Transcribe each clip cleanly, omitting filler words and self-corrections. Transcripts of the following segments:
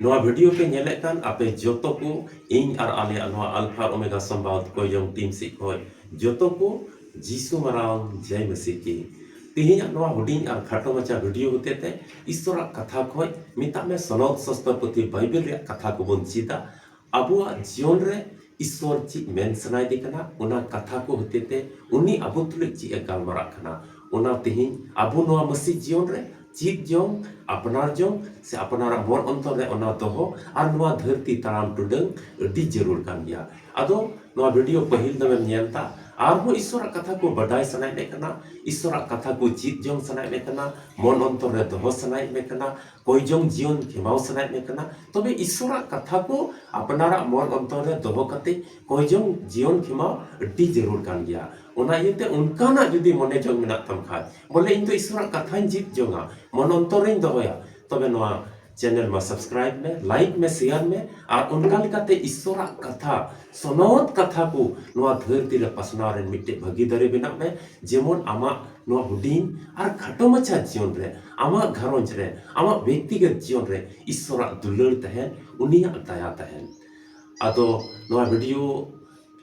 video पे नेलेकान आपे जोतो को इन और आले अल्फा ओमेगा संवाद को यंग टीम से कोई जोतो को जीसु मरांग जय मसीह की तिहिं हुडिंग और खाटो मचा वीडियो होते थे ईश्वर कथा खोय मिता में सनद शास्त्र पुथी बाइबल रे कथा को बन चीदा अबुआ जीवन रे ईश्वर ची मेन सनाय दे कना उना कथा को होते थे उनी अबु तुले ची गालमारा कना उना तिहिं अबु नोआ मसीह जीवन रे चीत जोंग अपनार जोंग से अपनारा मन अंतर रे ओना दोहो और नोआ धरती ताराम टुडंग अडी जरूर कान गया अदो नोआ वीडियो पहिल दमेम नेलता आरहो ईश्वर कथा को बडाय सनाय ने कना ईश्वर कथा को चीत जोंग सनाय ने कना मन अंतर रे दोहो सनाय ने कना कोई जोंग जीवन खेमाव सनाय ने कना तबे ईश्वर कथा को अपनारा मन अंतर रे दोहो कते कोई जोंग जीवन खेमाव अडी जरूर कान गया ओना येते उनकाना जुदी मने जोंग मेना तम खाय बोले इन तो ईश्वर कथाñ जीत जोंगा मन अंतर रे दोहोया तबे नोआ चैनल में सब्सक्राइब में लाइक में शेयर में और उनका लिकाते ईश्वर कथा सनद कथा को नोआ धरती रे पसना रे मिटे भागीदारी बिना में जेमन आमा नोआ हुडिंग और खाटो मचा जीवन रे आमा घरंज रे आमा व्यक्तिगत जीवन रे ईश्वर दुलड़ तहन उनिया दया तहन अदो नोआ वीडियो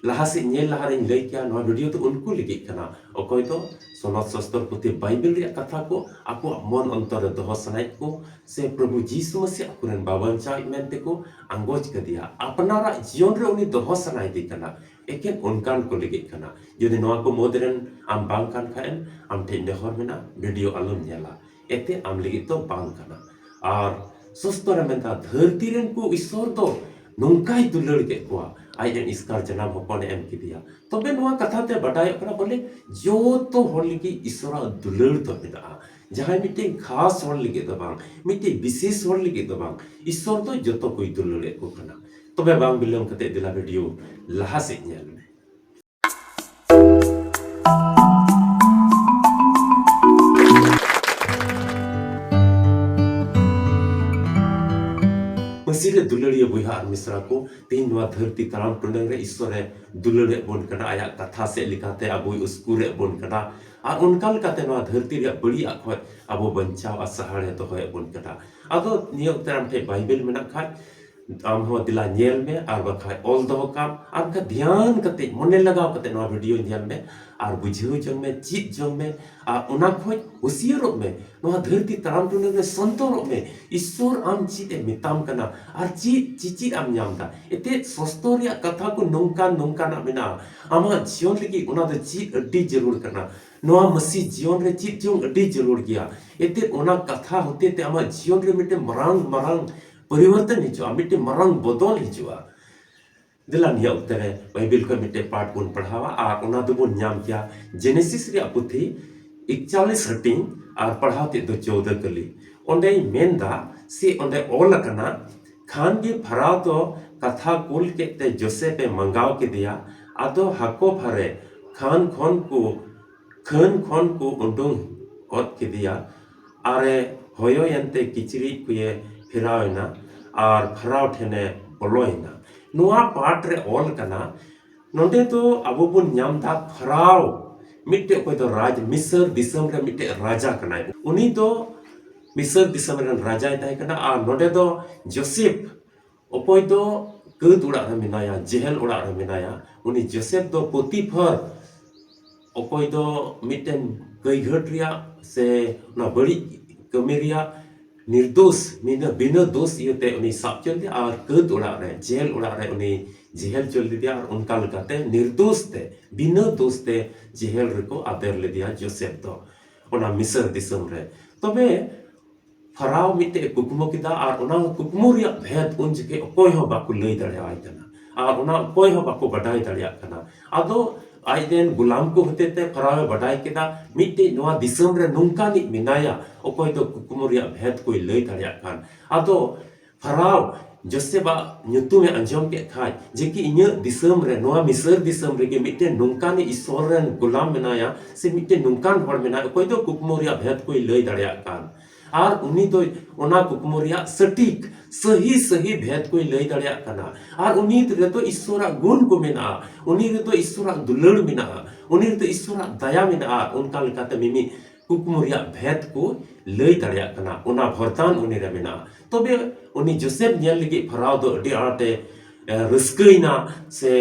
लहा से नेल लहा रे लई क्या नोआ वीडियो तो उनको लिखि कना अकोय तो सनद शास्त्र पुथी बाइबल रे कथा को आपो मन अंतर दोहो सनाय को से प्रभु जीसु मसीह अकुरन बाबंचा मेनते को अंगोज क दिया अपनारा जीवन रे उनी दोहो सनाय दी कना एकेन उनकान को लिखि कना यदि नोआ को मोदरन आम बांग कान खाएन आम ठे नेहर मेना वीडियो अलम नेला एते आम लिखि तो बांग कना और सस्तर मेनता धरती रेन को ईश्वर तो नोंकाय दुलड़ के कोआ आइजन इसकार जनाम होपने एम की दिया तबे नोआ कथा ते बडाय कना बोले जो तो होर लिगी ईश्वर दुलड़ तो मेना जहां मिटे खास होर लिगे तो बांग मिटे विशेष होर लिगे तो बांग ईश्वर तो जतो कोई दुलड़ को कना तबे बांग बिलम कते दिला वीडियो लहा से नेल में मसीह दुलड़िया बुहा और मिश्रा को तीन नवा धरती ताराम टुंडंग रे ईश्वर दुलड़े बोन कना आया कथा से लिखाते अबो उसकुरे बोन कना और उनका लकाते नवा धरती रे बड़ी अखोय अबो बंचाव आ सहारे तो होय बोन कना अदो नियोग ताराम ठे बाइबल मेना खाय आम हो दिला नेल में और बखाय ऑल दो काम आपका ध्यान कते मने लगाव कते नवा वीडियो नेल में और बुझेउ जंग में चीत जंग में आ उना खोय होशियार में नवा धरती ताराम टुने में संतोर में ईश्वर आम चीते मिताम कना और चीत चिची आम न्यामदा एते सस्तोरिया कथा को नोंका ना बिना आमा जीवन लगी उना दो चीत अड्डी जरूर करना नवा मसीह जीवन रे चीत जोंग अड्डी जरूर गया एते उना कथा होते ते आमा जीवन रे मिटे मरांग परिवर्तन हिजुआ मिटे मरंग बदल हिजुआ दिला निया उतरे बाइबल को मिटे पाठ बन पढ़ावा और उना दो बन नाम क्या जेनेसिस रे पुथी 41 हटिंग और पढ़ाते दो 14 कली ओंडे मेनदा से ओंडे ओल कना खान के फराव तो कथा कुल के ते जोसेफ पे मंगाव के दिया आदो हको फरे खान खोन को उंडुंग ओत के दिया आरे होयो यंते किचरी कुये फिरावना और फराव ठेने बोलोइना नुआ पाठ रे ऑल कना नोंडे तो अबो बुन नामदा फराव मिटे कोई तो राज मिस्र दिसम रे मिटे राजा कना उनी तो मिस्र दिसम रे राजा ताई कना आ नोंडे तो जोसेफ ओपय तो कद उड़ा रे मिनाया जेहल उड़ा रे मिनाया उनी जोसेफ तो पोतीफर ओपय तो मिटेन गईघट रिया से ना बड़ी कमेरिया निर्दोष बिना दोष इते उनी साब चल दिया और कद उड़ा रे जेल उड़ा रे उनी जेल चल दिया और उनका लगाते निर्दोष ते बिना दोष ते जेल रको आदेर ले दिया जोसेफ तो ओना मिस्र दिसम रे तबे फराव मिटे कुकमो किदा और ओना कुकमो रिया भेद उन जके कोई हो बाकु लई दड़या आय कना और ओना कोई हो बाकु बडाय दड़या कना आदो आइदेन गुलाम को होते ते फराव बडाय केदा मिटे नोआ दिसम रे नुंका नि मिनाया ओकोय तो कुकुमरिया भेद कोई लई दड़या कान आदो फराव जोसेबा नुतु में अंजम के खाय जेकि इन्य दिसम रे नोआ मिस्र दिसम रे के मिटे नुंका नि ईश्वर रे गुलाम मिनाया से मिटे नुंकान हर मिना ओकोय तो कुकुमरिया भेद कोई लई दड़या कान और उनी तो ओना कुकमुरिया सटीक सही भेद कोई लई दड़या कना और उनी रे तो ईश्वर गुण को मेना उनी रे तो ईश्वर दुलड़ मेना उनी रे तो ईश्वर दया मेना उनका लकाते मिमी कुकमु रिया भेद को लई दाड़िया कना उना भरतान उनी रे मेना तबे उनी जोसेफ नेल लगी फराव दो अडी आटे रस्कइना से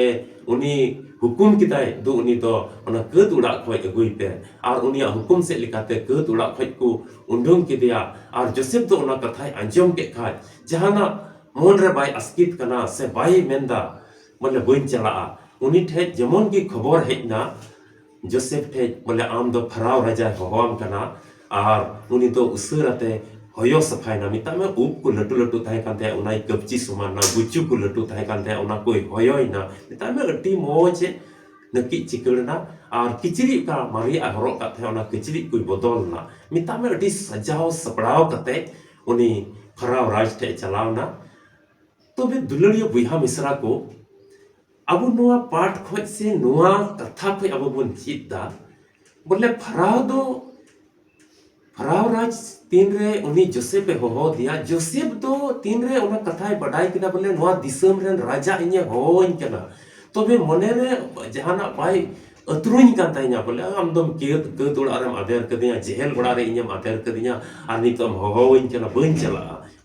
उनी हुकुम किताय दो उनी दो उना कद उड़ा खय अगुई पे आर उनी हुकुम से लिखाते कद उड़ा खय को उंडुंग किदिया आर जोसेफ दो उना कथाय अंजम के खाय जहाना मन रे बाय अस्कित कना से बाय मेंदा बोले बइन चला उनी ठे जमन की खबर हेना जोसेफ ठे बोले आम दो फराव राजा होम कना आर उनी दो उसराते होयो सफाइना मिता में उप को लटू लटू थाय कांते उनाई कपची सुमान ना गुच्चू को लटू थाय कांते उना कोई होयोइना मिता में अड्डी मोज नकी चिकड़ना आर किचरी का मारी हरो का थे उना किचरी कोई बदलना मिता में अड्डी सजाव सपड़ाव कते उनी फराव राज ठे चलावना तो बे दुलड़ियो बुहा मिश्रा को अब नोआ पाठ खोज से नोआ कथा खोज अब बन चिदा बोले फराव राज तीन रे उनी जोसेफ पे हो दिया जोसेफ दो तीन रे उना कथाय बडाई किदा बोले नोआ दिसम रेन राजा इnye होइन कना तबे मने रे जहाना बाय अतरुኝ कान ताइना बोले आम दम के तोड़ा रे आदेर कदिया जेल बड़ा रे इnye आदेर कदिया आर नितम होइन कना बइन चला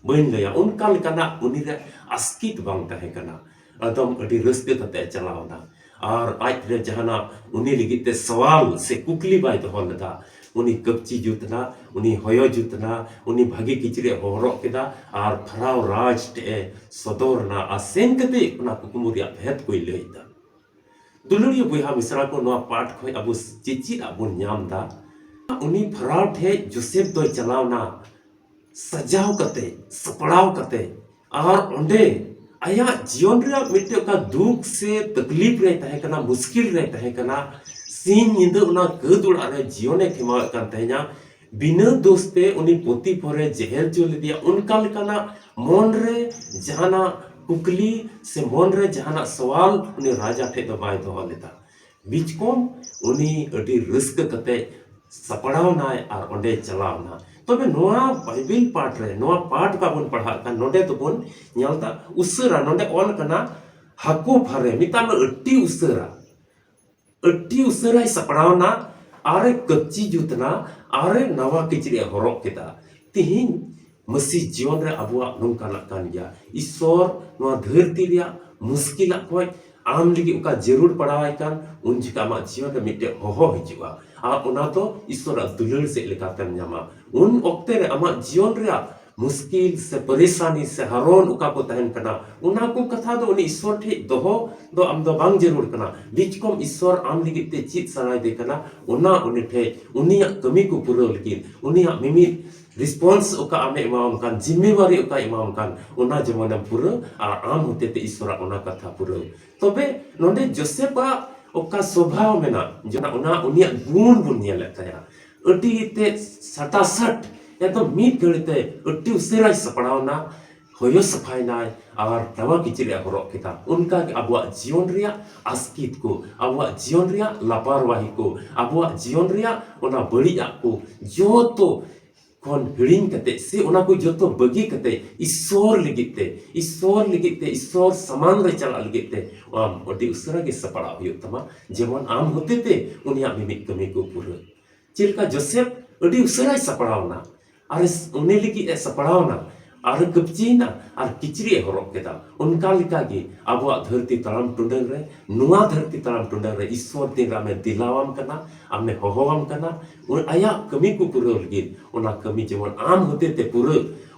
बइन लया उनका लेकाना उनी रे अस्कित बांग ताहे कना एकदम अडी रस्ते कते चलावना और आज रे जहाना उनी लिगिते सवाल से कुकली बाय तो होलदा उनी कपची जुतना उनी होयो जुतना उनी भागी किचरे होरो केदा आर फराव राज टे सदोरना आसेन कते उना कुकुमुरिया भेद कोई लेदा दुलड़ियो बुहा मिश्रा को नोआ पाठ खोय अबु चिची अबु न्यामदा उनी फराव ठे जोसेफ दो चलावना सजाव कते सपड़ाव कते और ओंडे आया जीवन रे मिटे का दुख से तकलीफ रे तहे कना मुश्किल रे तहे कना सीन निंद उना कदुड़ा रे जीवने खेमा कान तहेना बिना दोस्ते उनी पोती परे जहर जो ले दिया उनका लेकाना मन रे जहाना कुकली से मन रे जहाना सवाल उनी राजा ठे दो बाय दो लेता बीच कोम उनी अडी रिस्क कते सपड़ाव नाय और ओंडे चलाव ना तबे नोआ बाइबल पाठ रे नोआ पाठ का बन पढ़ा का नोडे तो बन न्यालता उसरा नोडे ऑल कना हको फरे मिता में अट्टी उसरा सपड़ावना आरे कच्ची जुतना आरे नवा किचरी हरक केदा तिहिन मसी जीवन रे अबुआ नोंका कान गया ईश्वर नोआ धरती रिया मुश्किल कोय आम लगी उका जरूर पड़ावाय कान उन जिका मा जीवन रे मिटे होहो हिजुआ आ उना तो ईश्वर दुलड़ से लेकातम न्यामा उन ओक्ते रे अमा जीवन रे मुश्किल से परेशानी से हरोन उका को तहन कना उना को कथा दो उनी ईश्वर ठे दोहो दो आम दो बांग जरूर कना बीच कोम ईश्वर आम लगी ते चित सराय दे कना उना उनी ठे उनिया कमी को पूरा लगी उनिया मिमी रिस्पांस उका आमे इमाम कान जिम्मेवारी उका इमाम कान उना जमाना पूरा आ आम होते ते ईश्वर उना कथा पूरा तबे नोंडे जोसेफा उका स्वभाव मेना जना उना उनिया गुण बुन नेल तया अटी ते 67 एकदम मीत गड़ते अट्टी उसेरा सपड़ावना होयो सफाइना और नवा किचरी हरक केदा उनका अबुआ जीवन रिया आस्कित को अबुआ जीवन रिया लापरवाही को अबुआ जीवन रिया उना बड़िया को जोतो कोन हिड़िंग कते से उना को जोतो बगी कते ईश्वर लिगिते ईश्वर समान रे चला लिगिते आम अड्डी उसरा के सपड़ा हुयो तमा जेमन आम होते ते उनिया मिमिक कमी को पूरा चिलका जोसेफ अड्डी उसरा सपड़ावना अरे उन्हें लिखी ऐसा पढ़ाओ ना और कब्जी ना और किचरी हरक केदा उनका लिखा कि अब धरती तलाम टुंडंग रे नुआ धरती तलाम टुंडंग रे ईश्वर दिन रामे दिलावाम कना आमे होहोवाम कना उन आया कमी को पूरा लगी उना कमी जेमन आम होते ते पूरा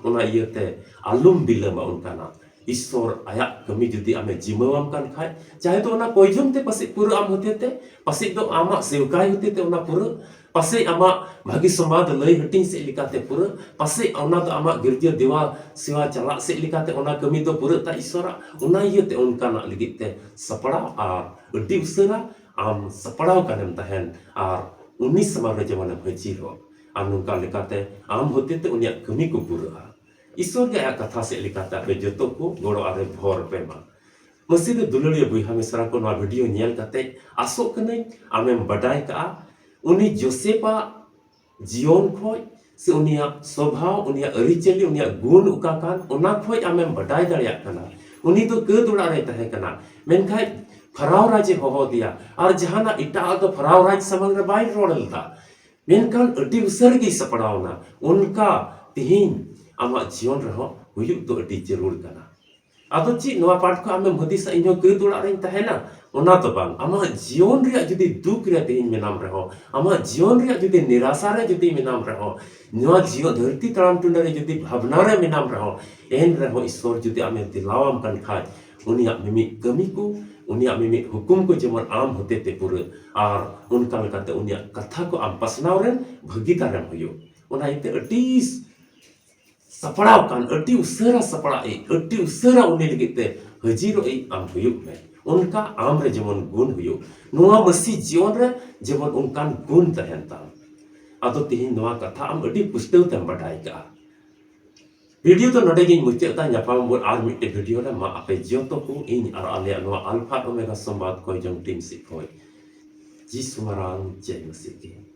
उना इयते आलुम बिलम उनका ना ईश्वर आया कमी जुदी आमे जिम्मेवाम कान खाय चाहे तो उना कोइजम ते पसे पूरा आम होते ते पसे तो आमा सेवकाय होते ते उना पूरा पसे आमा भागी समाद लय हटिंग से लिकाते पूरा पसे उना तो आमा गिरजा देवा सेवा चला से लिकाते उना कमी तो पूरा ता ईश्वरा उना इयते उनका ना लिगिते सपड़ा और अड्डी उसरा आम सपड़ाव कानेम तहन और उन्नी समारे जमाने भजीरो आम नुका लिकाते आम होते ते उनिया कमी को पूरा ईश्वर के आया कथा से लिकाते आपे जतो को गोड़ो आरे भोर पे मा मसीद दुलड़िया बुहा मिश्रा को ना वीडियो नेल काते आसो कने आमेम बडाय का उनी जोसेफा जीवन खोय से उनिया स्वभाव उनिया अरिचली उनिया गुण उका कान उना खोय आमेम बडाय दाड़िया कना उनी तो कदुड़ा रे तहे कना मेनखाय फराव राजे होहो दिया और जहाना इटा तो फराव राज समंग रे बाय रोडलता मेनकान अति उसर गे सपड़ावना उनका तिहिन आमा जीवन रहो हुयुक तो अति जरूर कना आदो ची नवा पाठ को आमे मदी सा इन्हो कई दुड़ा रही तहेना ओना तो बांग आमा जीवन रिया जुदी दुख रिया तिहिन मेनाम रहो आमा जीवन रिया जुदी निराशा रे जुदी मेनाम रहो नवा जीवन धरती तड़ाम टुंडा रे जुदी भावना रे मेनाम रहो एन रहो ईश्वर जुदी आमे दिलावाम कन खाज उनिया मिमी कमी को उनिया मिमी हुकुम को जेमन आम होते ते पूरे और उनका लेकाते उनिया कथा को आम पसनाव रेन भागीदारम हुयो ओना इते अटीस सपड़ाव कान अटी उसरा सपड़ा ए अटी उसरा उनि लगिते हजीरो ए आम हुयुक में उनका आम रे जेमन गुण हुयो नोआ मसी जीवन रे जेमन उनकान गुण तहन ता आदो तिहिन नोआ कथा आम अटी पुस्तव तम बडाई का वीडियो तो नडे गिन मुचाता ᱧᱟᱯᱟᱢ ᱵᱚᱱ ᱟᱨ ᱢᱤᱫᱴᱮᱱ ᱵᱷᱤᱰᱤᱭᱳ ᱨᱮ ᱢᱟ ᱟᱯᱮ ᱡᱚᱛᱚ ᱠᱚ ᱤᱧ ᱟᱨ ᱟᱞᱮᱭᱟᱜ ᱱᱚᱣᱟ ᱟᱞᱯᱷᱟ ᱳᱢᱮᱜᱟ ᱥᱚᱢᱵᱟᱫ ᱠᱚ ᱡᱚᱝ ᱴᱤᱢ ᱥᱤᱠᱷᱚᱭ ᱡᱤᱥᱩ ᱢᱟᱨᱟᱝ ᱡᱮ ᱢᱟᱥᱤ ᱜᱮ